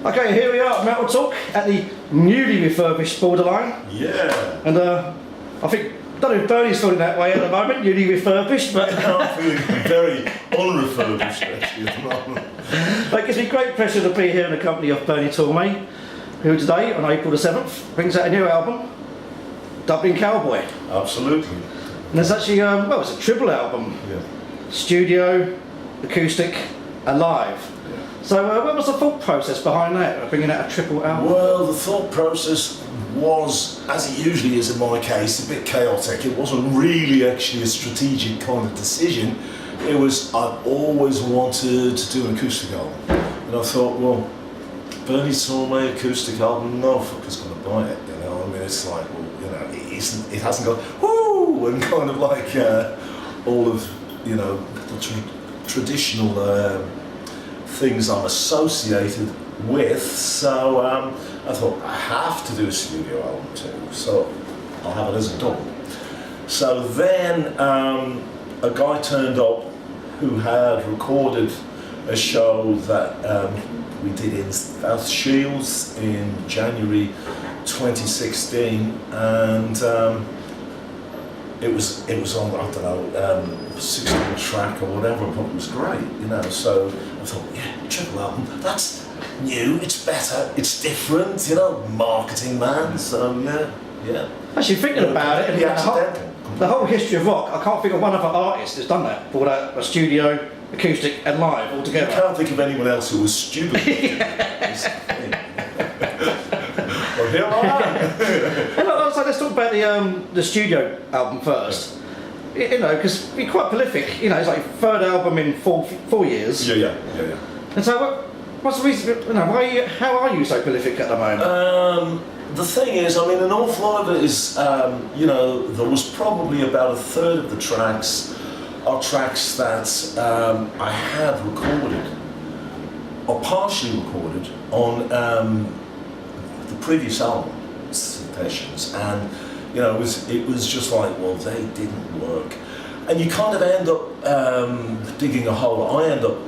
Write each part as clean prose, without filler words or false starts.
Okay, here we are at MetalTalk at the newly refurbished Borderline. Yeah. And I think, I don't know if Bernie's feeling that way at the moment, newly refurbished, but I'm feeling very unrefurbished actually at the moment. It gives me great pleasure to be here in the company of Bernie Tormé, who today, on April the 7th, brings out a new album, Dublin Cowboy. Absolutely. And it's actually, well, it's a triple album. Yeah. Studio, acoustic, and live. So what was the thought process behind that, bringing out a triple album? Well, the thought process was, as it usually is in my case, a bit chaotic. It wasn't really actually a strategic kind of decision. It was, I've always wanted to do an acoustic album. And I thought, well, Bernie Tormé acoustic album, no fucker's going to buy it, you know. I mean, it's like, well, you know, it hasn't got, woo, and kind of like all of, you know, the traditional things I'm associated with, so I thought I have to do a studio album too, so I'll have it as a double. So then a guy turned up who had recorded a show that we did in South Shields in January 2016, and it was on, I don't know, 16 track or whatever, but it was great, you know. So I thought, yeah, triple album, that's new, it's better, it's different, you know, marketing man. So yeah. Actually, thinking about it, the whole history of rock, I can't think of one other artist that's done that, brought out a studio, acoustic, and live all together. I can't think of anyone else who was stupid. Well, here I am. So let's talk about the studio album first. You know, because you're quite prolific. You know, it's like your third album in four years. Yeah. And so, what's the reason? You know, how are you so prolific at the moment? The thing is, I mean, an awful lot of it is, you know, there was probably about a third of the tracks are tracks that I had recorded, or partially recorded, on the previous album sessions, and you know, it was just like, well, they didn't work, and you kind of end up digging a hole. I end up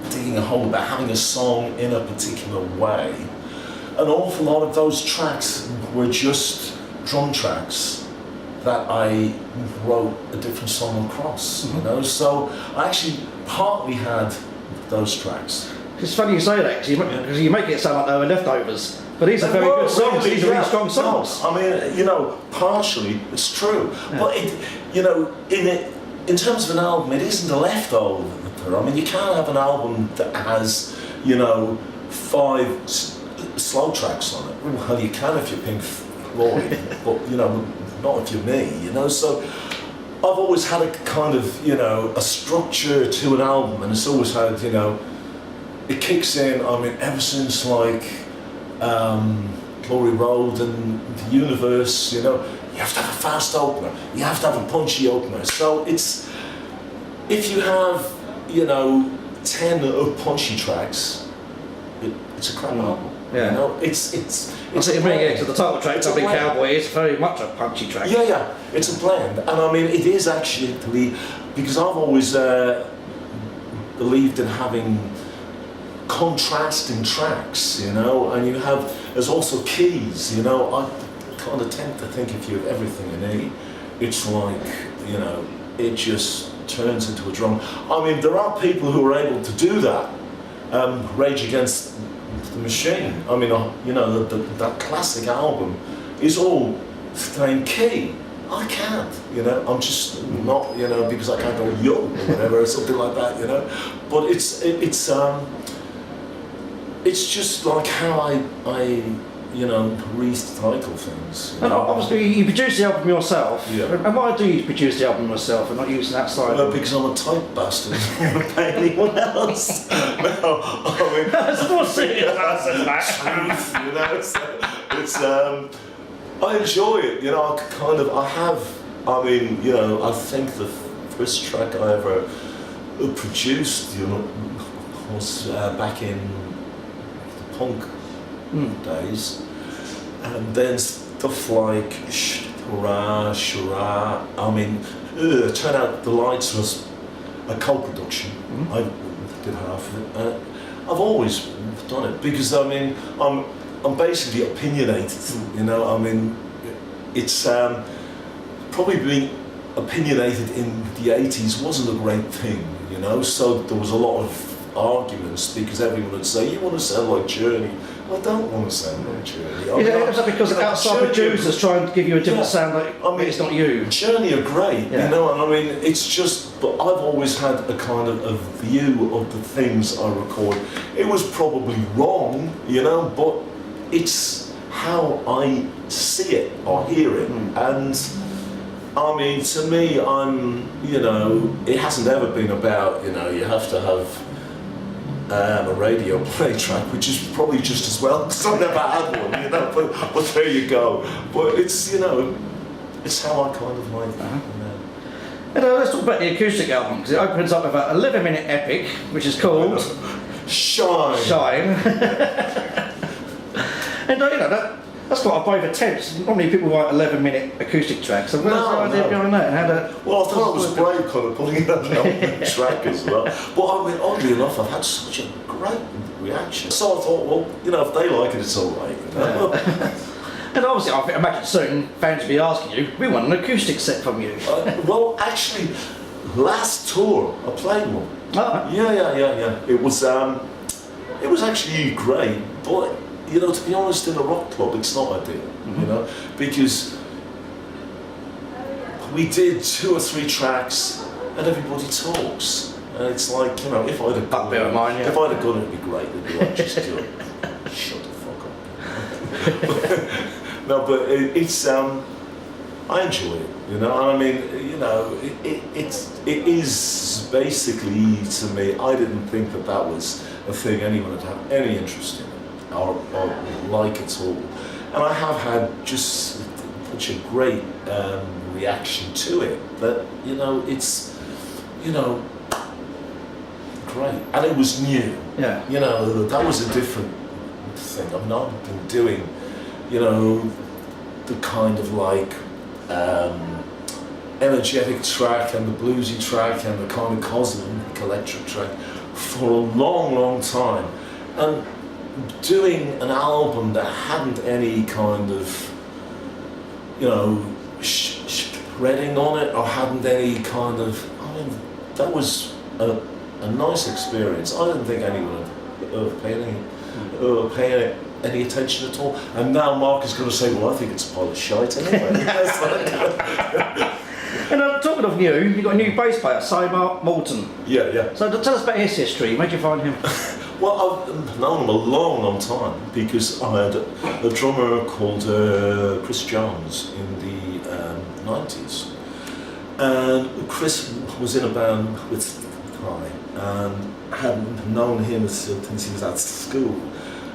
digging a hole about having a song in a particular way. An awful lot of those tracks were just drum tracks that I wrote a different song across, you know. So I actually partly had those tracks. It's funny you say that, because you make it sound like they were leftovers. But these are very good songs, these are really strong songs. No, I mean, you know, partially it's true. Yeah. But, you know, in terms of an album, it isn't a leftover. I mean, you can't have an album that has, you know, 5 slow tracks on it. Well, you can if you're Pink Floyd, but, you know, not if you're me, you know. So I've always had a kind of, you know, a structure to an album, and it's always had, you know, it kicks in, I mean, ever since like Glory Road and The Universe, you know, you have to have a fast opener, you have to have a punchy opener. So it's, if you have, you know, 10 punchy tracks, it's a crap album. Yeah. You know, it's so you bring it to the title track, Dublin Cowboy, is very much a punchy track. Yeah, it's a blend, and I mean, it is actually, because I've always believed in having contrasting tracks, you know, and there's also keys, you know. I kind of tend to think if you have everything in E, it's like, you know, it just turns into a drum. I mean, there are people who are able to do that. Rage Against the Machine, I mean, you know, that classic album is all same key. I can't, you know, I'm just not, you know, because I can't go yo or whatever, or something like that, you know. But it's just like how I you know, recycle things. And obviously you produce the album yourself. Yeah. And why do you produce the album yourself and not using that side? Because I'm a tight bastard. I don't pay anyone else. No, I mean, that's more serious. Truth, you know. So it's I enjoy it. You know, I mean, you know, I think the first track I ever produced, you know, was back in the punk days, and then stuff like Shura. I mean, Turn Out the Lights was a co-production. I did half of it, I've always done it because I mean I'm basically opinionated. You know, I mean it's probably being opinionated in the 80s wasn't a great thing. You know, so there was a lot of arguments because everyone would say, you want to sound like Journey. I don't want to sound like Journey. Is that because outside producers trying to give you a different sound, like it's not you? Journey are great, you know, and I mean, it's just, but I've always had a kind of a view of the things I record. It was probably wrong, you know, but it's how I see it or hear it. And I mean, to me, you know, it hasn't ever been about, you know, you have to have a radio play track, which is probably just as well, because I've never had one, you know, but there you go. But it's, you know, it's how I kind of like it. And let's talk about the acoustic album, because it opens up with an 11-minute epic, which is called Shine. And you know, that's quite a brave attempt. Normally people write 11-minute acoustic tracks. So where's the idea behind that? Well, I thought it was brave kind of putting it on an track as well. But I mean, oddly enough, I've had such a great reaction. So I thought, well, you know, if they like it, it's all right. You know? And obviously, I imagine soon fans will be asking you, we want an acoustic set from you. Well, actually, last tour I played one. Oh. Yeah. It was actually great, but you know, to be honest, in a rock club, it's not ideal. You know, because we did 2 or 3 tracks, and everybody talks, and it's like, you know, if I'd have gone, if I'd have gone, it'd be great. It'd be like just go, shut the fuck up. No, but it's I enjoy it, you know. And I mean, you know, it is basically, to me, I didn't think that was a thing anyone would have any interest in or like at all. And I have had just such a great reaction to it that, you know, it's, you know, great. And it was new. Yeah. You know, that was a different thing. I've not been doing, you know, the kind of like energetic track and the bluesy track and the kind of cosmic electric track for a long, long time. And doing an album that hadn't any kind of, you know, shredding on it or hadn't any kind of, I mean, that was a nice experience. I didn't think anyone would pay any attention at all. And now Mark is going to say, well, I think it's a pile of shite anyway. And talking of new, you've got a new bass player, Simon Moulton. Yeah. So tell us about his history. Where'd you find him? Well, I've known him a long, long time because I had a drummer called Chris Jones in the 90s. And Chris was in a band with Kai and hadn't known him since he was at school.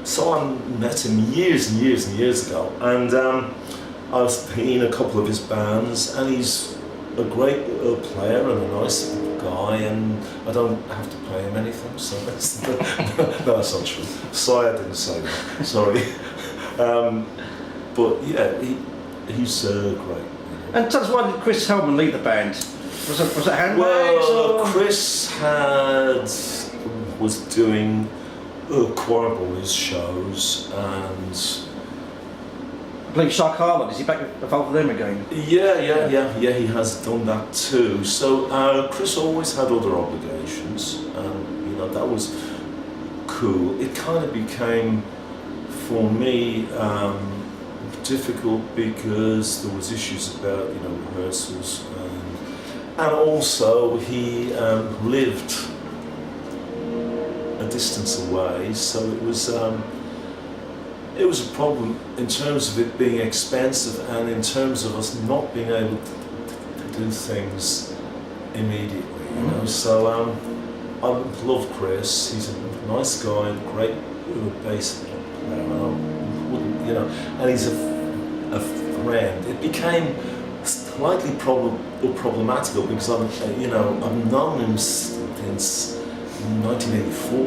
So I met him years and years and years ago. And I was in a couple of his bands, and he's a great player and a nice guy, and I don't have to pay him anything, so that's no, that's not true. Sorry, I didn't say that. Sorry. But yeah, he's great. And tell us, why did Chris Hellman leave the band? Was it handbags? Well, Chris was doing choir boys shows, and I believe Shark Harlan, is he back involved with them again? Yeah, he has done that too. So Chris always had other obligations, and you know, that was cool. It kind of became, for me, difficult because there was issues about, you know, rehearsals, and also he lived a distance away, so it was a problem in terms of it being expensive and in terms of us not being able to do things immediately, you know. So I love Chris. He's a nice guy, great bass player, you know, and he's a friend. It became slightly problematical because I've known him since 1984,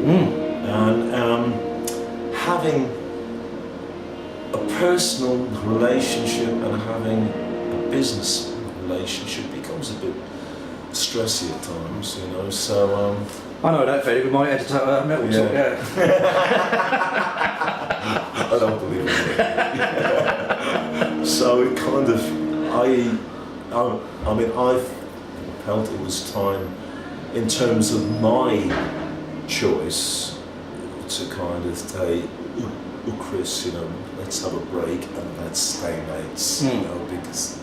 and having a personal relationship and having a business relationship becomes a bit stressy at times, you know. So I know that feeling with my editor MetalTalk, yeah. I don't believe it. So it kind of, I mean, I felt it was time, in terms of my choice, to kind of say, oh, Chris, you know, let's have a break and let's stay mates, you know, because...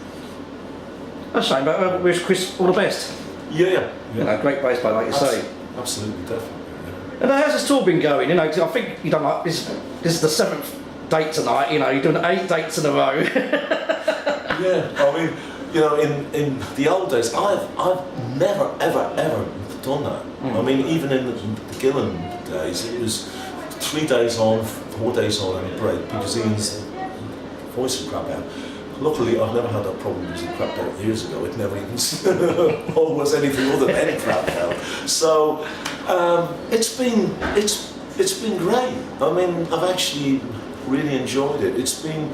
That's a shame, but wish Chris all the best. Yeah. You know, great bass player, like you say. Absolutely, definitely. Yeah. And how's this tour been going? You know, 'cause I think you done like this is the 7th date tonight. You know, you're doing 8 dates in a row. Yeah, I mean, you know, in the old days, I've never ever done that. I mean, even in the Gillan days, it was 3 days on, 4 days on, and a break because Ian's voice would crap out. Luckily, I've never had that problem because it crapped out years ago. It never even was anything other than it crapped out. So it's been great. I mean, I've actually really enjoyed it. It's been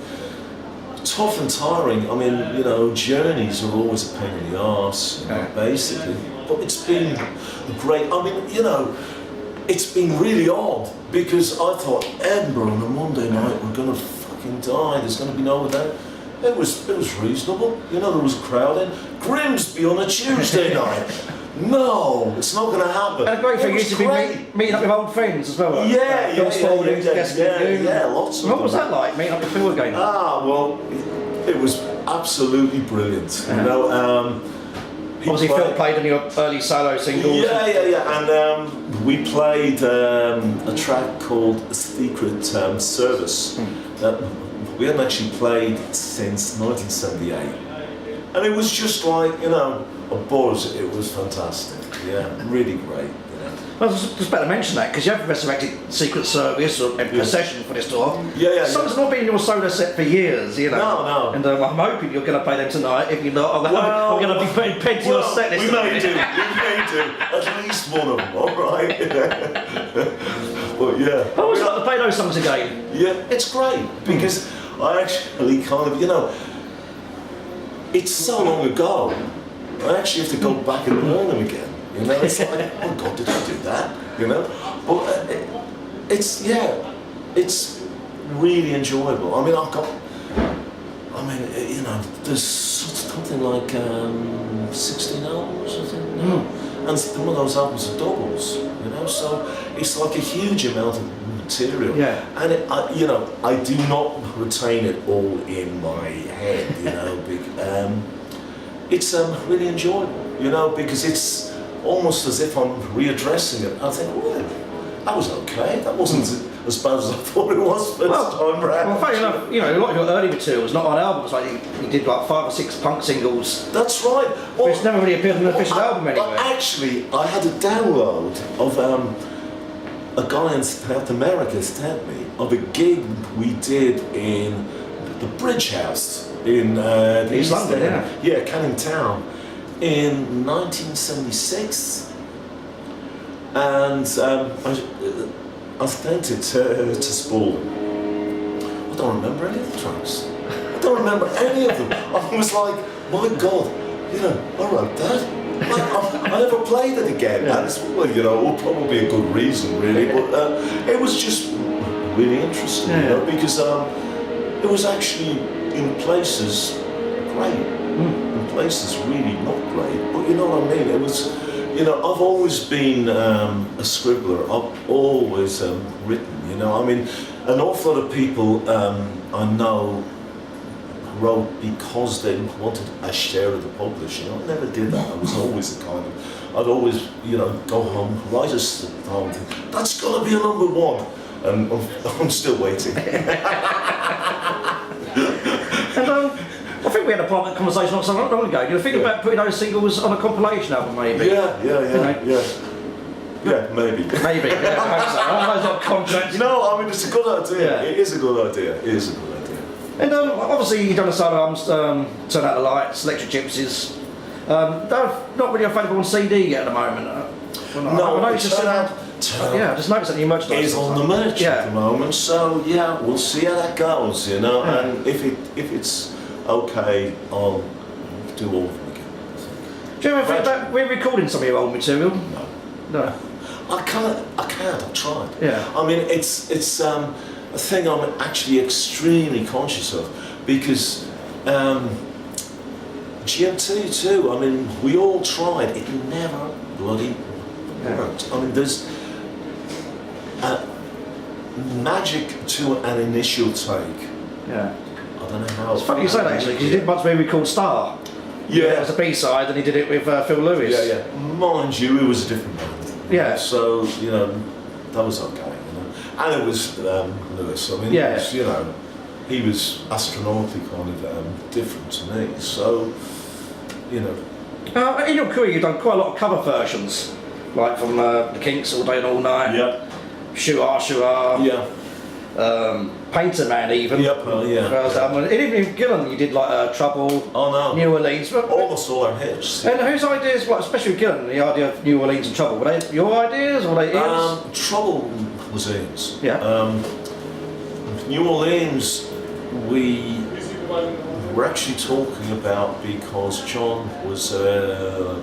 tough and tiring. I mean, you know, journeys are always a pain in the arse, you know, basically. But it's been great. I mean, you know, it's been really odd because I thought Edinburgh on a Monday night we're gonna fucking die. There's gonna be no event. It was reasonable. You know, there was a crowd in. Grimsby on a Tuesday night. No, it's not going to happen. And the great thing is to be meeting up with old friends as well. Yeah, lots of them. What was that like, meeting up with Phil again? Well, it was absolutely brilliant. You know, obviously Phil played on your early solo singles. Yeah, and we played a track called Secret Service. We hadn't actually played since 1978, and it was just like, you know, a buzz. It was fantastic. Yeah, really great. I was just about to mention that because you have resurrected Secret Service or Procession for this tour. Yeah. Songs not been in your solo set for years, you know. No. And I'm hoping you're going to play them tonight. If you're not, I'm going to be putting pen to your set list. We may do. At least one of them, all right. But yeah. I always like to play those songs again. Yeah, it's great because I actually kind of, you know, it's so long ago. I actually have to go back and learn them again. You know, it's like, oh God, did I do that? You know, but it's really enjoyable. I mean, you know, there's something like 16 albums, I think, now. And some of those albums are doubles. You know, so it's like a huge amount of material. Yeah. And you know, I do not retain it all in my head. You know, it's really enjoyable. You know, because it's almost as if I'm readdressing it. I think, well, that was okay. That wasn't as bad as I thought it was first time round. Well, funny enough, you know, a lot of your early material was not on albums. Like you did like 5 or 6 punk singles. That's right. Well, which never really appeared on an official album anyway. Actually, I had a download of a guy in South America sent me of a gig we did in the Bridge House in the East London, yeah, Canning Town, in 1976, and I sent it to Spaulding. I don't remember any of the tracks. I don't remember any of them. I was like, my God, you know, I wrote that. I never played it again. And it's, well, you know, probably a good reason, really. But it was just really interesting, you know, because it was actually in places great. In places really not great, but you know what I mean? It was, you know, I've always been a scribbler. I've always written, you know. I mean, an awful lot of people I know wrote because they wanted a share of the publishing. I never did that. I was always the kind of, I'd always, you know, go home, write a song, and think, that's got to be a number 1. And I'm still waiting. And I think we had a private conversation not so long ago. You think about putting those singles on a compilation album, maybe? Yeah, maybe. Maybe, yeah, I hope so. I know it's not contracts. No, I mean, it's a good idea. Yeah. It is a good idea. It is a good idea. And obviously you've done the solo albums, Turn Out the Lights, Electric Gypsies. They're not really available on CD yet at the moment. No, I just noticed that your merchandise is on the merch at the moment. So yeah, we'll see how that goes, you know. Yeah. And if it's okay, I'll do all of them again. Do you ever think about re-recording some of your old material? No. I can't. I tried. Yeah. I mean, it's a thing I'm actually extremely conscious of because GMT too. I mean, we all tried. It never bloody worked. I mean, there's magic to an initial take. Yeah. I don't know how. It's funny you say that actually, because you did much movie called Star. Yeah. It was a B-side, and he did it with Phil Lewis. Yeah, yeah. Mind you, it was a different band. Yeah. So, you know, that was okay, you know. And it was Lewis. I mean, Yeah. it was, you know, he was astronomically kind of different to me. So, you know. In your career, you've done quite a lot of cover versions, like from the Kinks, All Day and All Night. Yeah. Shoo-ah, Shoo-ah. Yeah. Painter Man even. Yep, yeah. And even in Gillan you did like Trouble, Oh no. New Orleans. But, Almost all our hits. and whose ideas, like, especially with Gillan, the idea of New Orleans and Trouble, were they your ideas or were they Ian's? Trouble was Ian's. Yeah. New Orleans, we were actually talking about because John was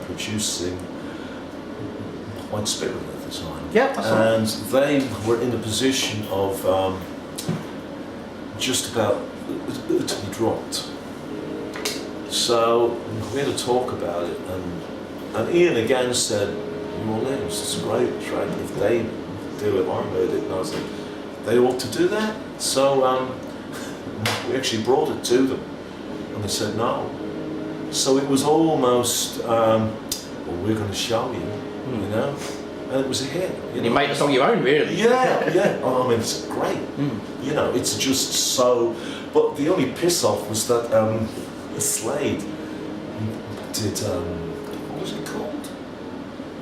producing White Spirit at the time. Yeah, that's right. And they were in a position of just about to be dropped. So we had a talk about it, and Ian again said, New Orleans, it's a great track. If they do it, I heard it, and I was like, they ought to do that. So we actually brought it to them, and they said no. So it was almost, well, we're going to show you, you know. And it was a hit. You made the song your own, really. Yeah, yeah. Oh, I mean, it's great. You know, it's just so. But the only piss off was that Slade did. What was it called?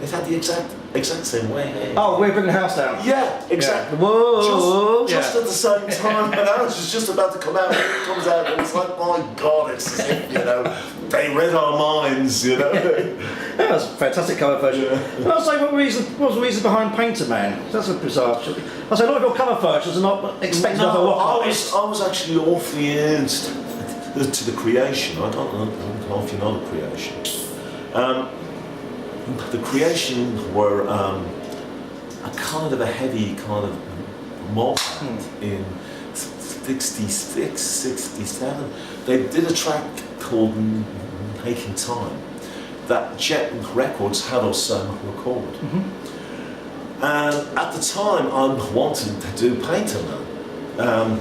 It had the exact same way. Hey? Oh, we're bringing the house down. Yeah, exactly. Yeah. Whoa. Just at the same time, and I was just about to come out, and it comes out, and it's like, my God, it's as if, you know, they read our minds, you know. That was a fantastic cover version. Yeah. I'll say, what was the reason behind Painter Man? That's a bizarre. I'll say a lot of your cover versions are not expected of a rock artist. I was actually awfully into to the creation. I don't know if you know the creation. The creation were a kind of a heavy kind of mob band in 66, 67. They did a track called Making Time that Jet Records had us record. And at the time I wanted to do Painter Man.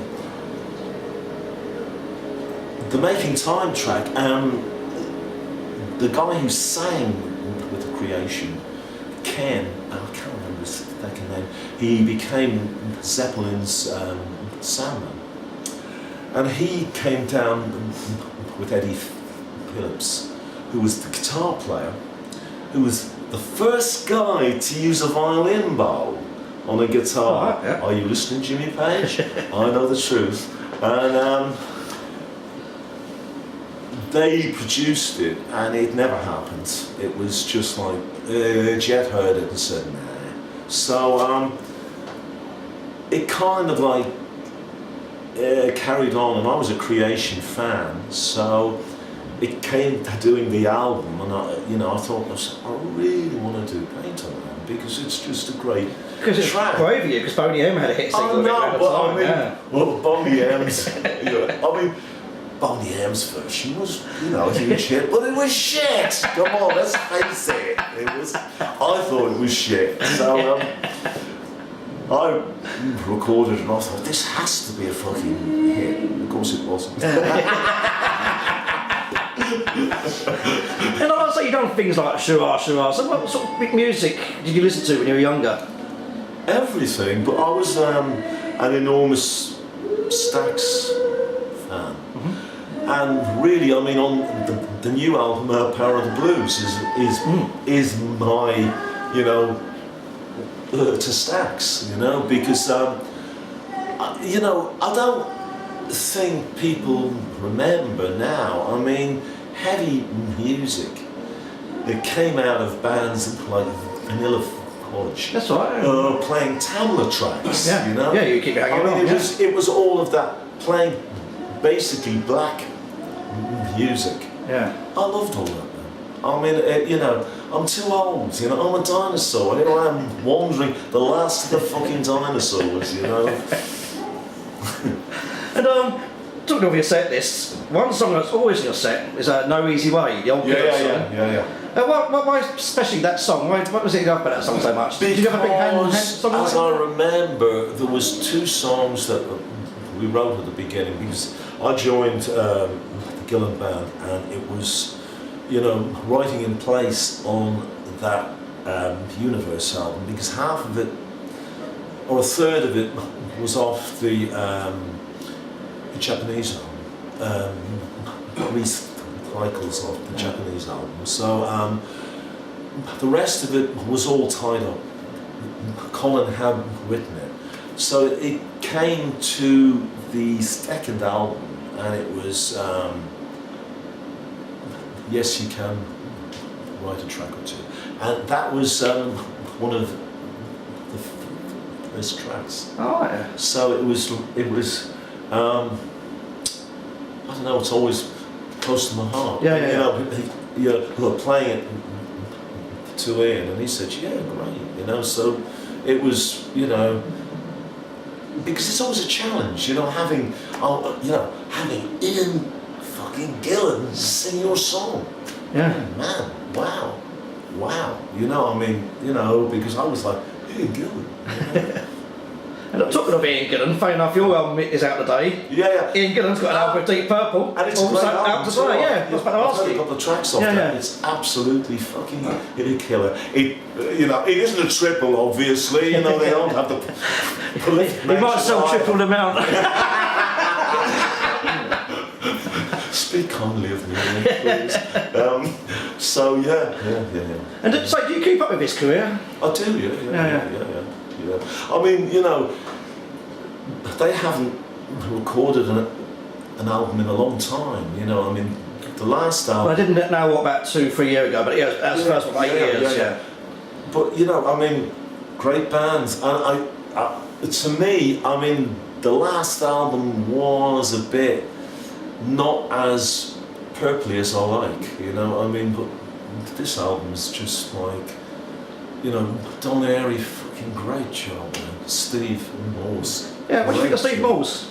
The Making Time track, the guy who sang with the creation, Ken, I can't remember his second name, he became Zeppelin's soundman. And he came down with Eddie Phillips, who was the guitar player, who was the first guy to use a violin bow on a guitar. Oh, yeah. Are you listening, Jimmy Page? I know the truth. And they produced it, and it never happened. It was just like, Jet heard it and said, nah. So it kind of like carried on, and I was a Creation fan, so it came to doing the album, and I thought, I really want to do Painter Man because it's just a great track. Because it's brave of you, because Boney M had a hit single. But I mean, yeah. well, Boney M's, Boney M's version was, a huge hit, but it was shit. Come on, let's face it. I thought it was shit. So I recorded and I thought, this has to be a fucking hit. Of course it wasn't. And I'll say you've done things like Shoo-ah, Shoo-ah. So what sort of music did you listen to when you were younger? Everything, but I was an enormous Stax fan. And really, I mean, on the new album, Power of the Blues is my, to Stax, because, I don't think people remember now. I mean, heavy music, it came out of bands like Vanilla Fudge. That's right. Playing Tamla tracks, Yeah, yeah, you keep hanging on. It was all of that, playing basically black music. Yeah. I loved all that, man. I mean, I'm too old, you know, I'm a dinosaur. Here I am wandering, the last of the fucking dinosaurs, you know. And talking of your set lists, one song that's always in your set is No Easy Way, the old Gillan song. Yeah. Why especially that song? What was it about that song so much? Did you have a big hand song? As I remember, there was 2 songs that we wrote at the beginning, because I joined the Gillan band, and it was, you know, writing in place on that Universe album, because half of it, or a third of it, was off the Japanese album, recycles of the Japanese album. So the rest of it was all tied up. Colin had written it. So it came to the second album, and it was Yes You Can Write a Track or Two. And that was one of the first tracks. Oh, yeah. So it was I don't know, it's always close to my heart. Yeah. You know, we were playing it to Ian, and he said, yeah, great, you know, so it was, you know, because it's always a challenge, you know, having Ian fucking Gillan sing your song. Yeah. Man, wow, you know, I mean, you know, because I was like, Ian Gillan, you know? And talking of Ian Gillan, funny enough, your album is out today. Yeah. Ian Gillan's got an album with Deep Purple. And it's also a great album out today. Yeah, I was about to ask I've you. got the tracks off Yeah, that. yeah. It's absolutely fucking a killer. It, you know, it isn't a triple, obviously. You know, they don't have the. He might sell triple the amount. Speak kindly of me, please. So yeah. And so, do you keep up with his career? I do, yeah. I mean, you know, they haven't recorded an album in a long time. You know, I mean, the last album. Well, I didn't know what about 2-3 years ago, but yeah, that was the first one, 8 years. Yeah. But you know, I mean, great bands, and I to me, I mean, the last album was a bit not as purpley as I like. You know, I mean, but this album's just like, you know, Don Airy, fucking great job, man. Steve Morse. Yeah, what do you think of Steve Morse?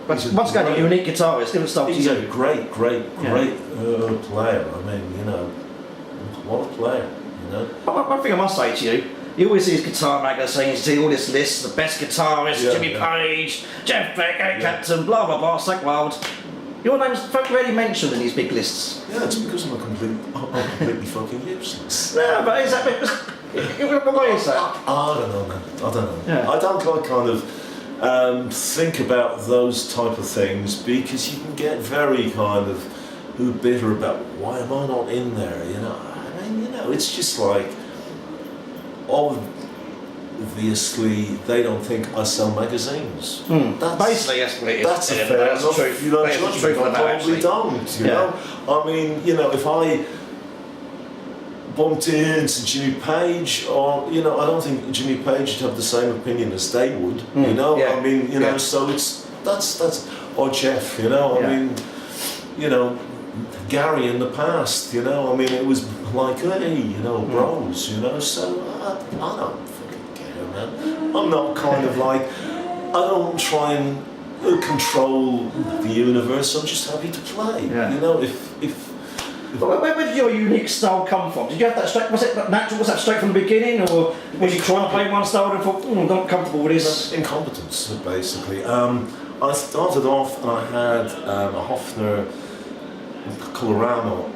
Once again, a unique guitarist, different style to He's you. a great player. I mean, you know, what a player, you know. One thing I must say to you, you always see his guitar magazines, you see all this lists, the best guitarist, Jimmy Page, Jeff Beck, Eric Clapton, blah blah blah, Zach Wild. Your name's rarely mentioned in these big lists. Yeah, it's because I'm completely fucking useless. No, but is that... Why is that? I don't know, man. I don't know. Yeah. I don't like kind of think about those type of things, because you can get very kind of bitter about, why am I not in there, you know? I mean, you know, it's just like, obviously they don't think I sell magazines. Basically, yes, it is. That's a fair enough. Truth. You know, That's the truth I of that, probably actually. don't, you know? I mean, you know, if I bumped into Jimmy Page, or, you know, I don't think Jimmy Page would have the same opinion as they would, you know? I mean, you know, so that's, or Jeff, you know? I mean, you know, Gary in the past, you know? I mean, it was like, hey, you know, bros, you know? So I don't fucking care, man. I'm not kind of like, I don't try and control the universe. I'm just happy to play, you know? Where did your unique style come from? Did you have that straight? Was it natural? Was that straight from the beginning, or was you trying to play one style and thought, I'm not comfortable with this? Incompetence, basically. I started off and I had a Hofner Colorama,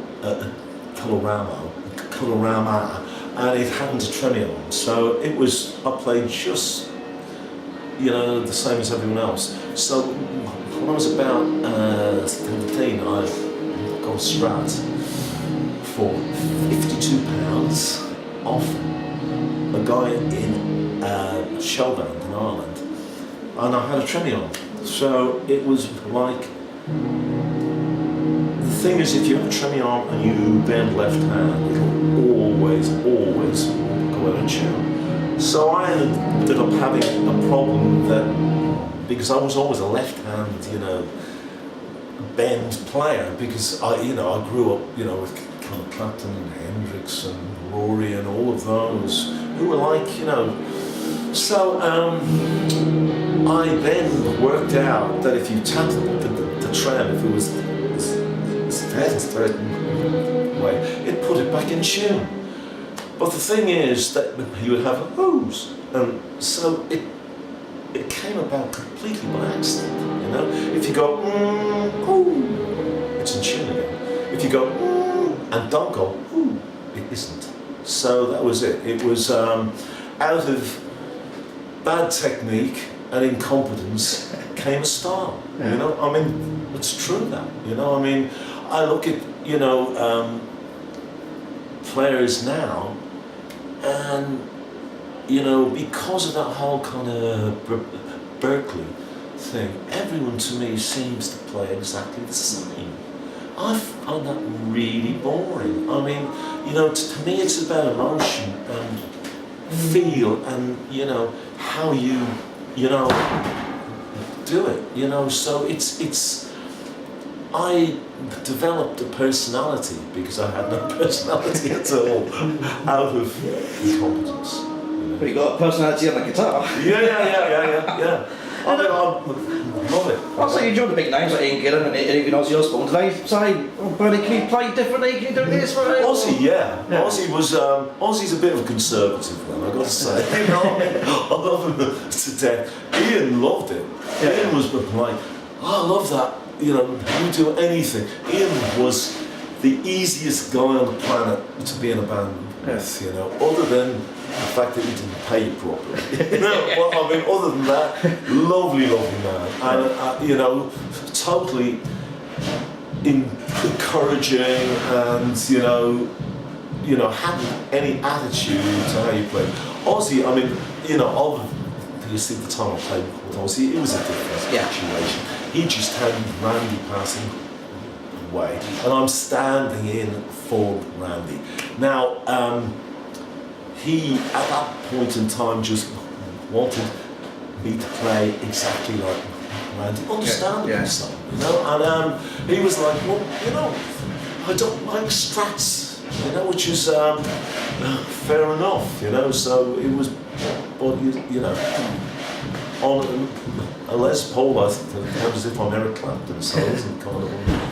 and it hadn't a tremolo, so it was, I played just, you know, the same as everyone else. So when I was about 17, I got a Strat for £52 off a guy in a show band in Ireland, and I had a tremolo. So it was like, the thing is, if you have a tremolo and you bend left hand, it'll always go out of tune. So I ended up having a problem that, because I was always a left hand, you know, bend player, because I grew up, you know, with kind of Clapton and Hendrix and Rory and all of those who were like, you know. So I then worked out that if you tapped the trem, if it was certain way, it put it back in tune. But the thing is that you would have a hose, and so it came about completely by accident. You know, if you go it's in tune again. If you go and don't go it isn't. So that was it. It was out of bad technique and incompetence came a style. You know, I mean, it's true that. You know, I mean, I look at players now, and you know, because of that whole kind of Berkeley thing, everyone to me seems to play exactly the same. I find that really boring. I mean, you know, to me it's about emotion and feel and, you know, how you know, do it, you know, so it's I developed a personality because I had no personality at all out of incompetence. But you got a personality on the guitar. Yeah. I love it. I'll say you joined the big names like Ian Gillan and even Ozzy Osbourne. Do they say, oh, Bernie, can you play differently? Can you do this for it? Ozzy, yeah. Ozzy was, Ozzy's a bit of a conservative man, I've got to say. You know, I love him to death. Ian loved it. Yeah. Ian was like, oh, I love that. You know, you do anything. Ian was the easiest guy on the planet to be in a band with, you know, other than the fact that he didn't pay you properly. You know, well, I mean, other than that, lovely man. And, you know, totally encouraging and, you know, hadn't any attitude to how you played. Ozzy, I mean, you know, obviously the time I played with Ozzy, it was a different situation. He just had Randy passing away, and I'm standing in for Randy. Now, he, at that point in time, just wanted me to play exactly like Randy, understandably so, you know, and he was like, well, you know, I don't like strats, you know, which is fair enough, you know, so it was, but you know, on a Les Paul, I think, as if I'm Eric Clapton, so it isn't kind of...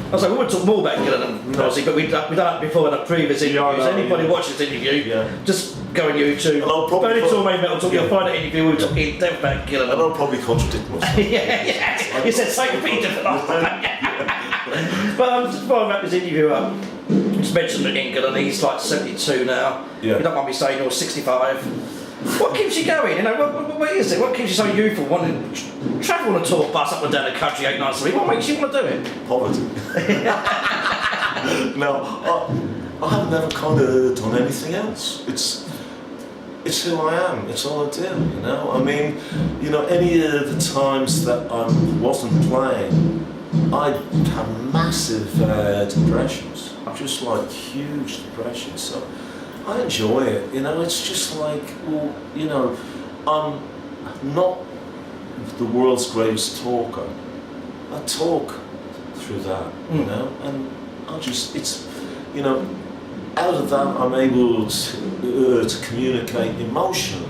I was like, we want to talk more about Gillan and Ozzy, but we've done that before in a previous interview. So anybody watching this interview, just go on YouTube. Bernie Tormé MetalTalk, you'll find an interview where we talk in depth about Gillan. And I'll probably contradict myself. yeah. You said something completely different last time. But just before I wrap this interview up, just mentioned that Ian Gillan, he's like 72 now. Yeah. You don't mind me saying you're 65. What keeps you going? You know, what is it? What keeps you so youthful, wanting to travel on a tour bus up and down the country 8 nights a week? What makes you want to do it? Poverty. No, I have never kind of done anything else. It's who I am. It's all I do. You know. I mean, you know, any of the times that I wasn't playing, I'd have massive depressions. Just like huge depressions. So I enjoy it, you know, it's just like, well, you know, I'm not the world's greatest talker. I talk through that, you know, and I just, it's, you know, out of that I'm able to communicate emotionally.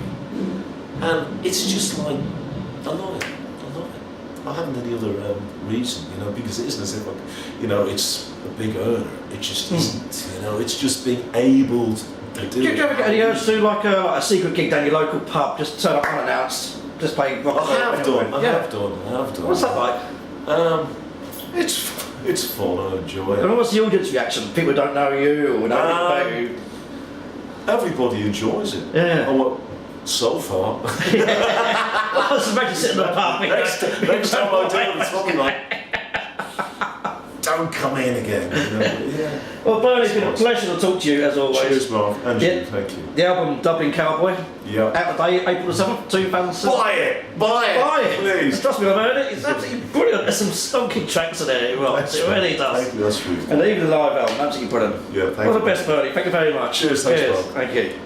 And it's just like, I love it. I haven't any other reason, you know, because it isn't as if, you know, it's a big earner. It just isn't, you know, it's just being able to do you ever get any urge to do like a secret gig down your local pub, just turn up unannounced, just play rock? I have done. What's that like? It's fun, I enjoy it. And what's the audience reaction? People don't know you or know about you? Everybody enjoys it. Yeah. Oh, well, so far. I was imagine sitting in the pub. Next time I do it, it's probably like, don't come in again. You know? Yeah. Well, Bernie, it's been a pleasure to talk to you as always. Cheers, Mark. And you, thank you. The album Dublin Cowboy. Yeah. Out today, April the 7th, 2007. Buy it, please. Trust me, I've heard it. It's absolutely brilliant. There's some stonking tracks in there. It really does. Thank you, that's sweet. And even the live album, absolutely brilliant. Yeah, thank you. All the best, Bernie. Thank you very much. Cheers, thanks, Mark. Thank you.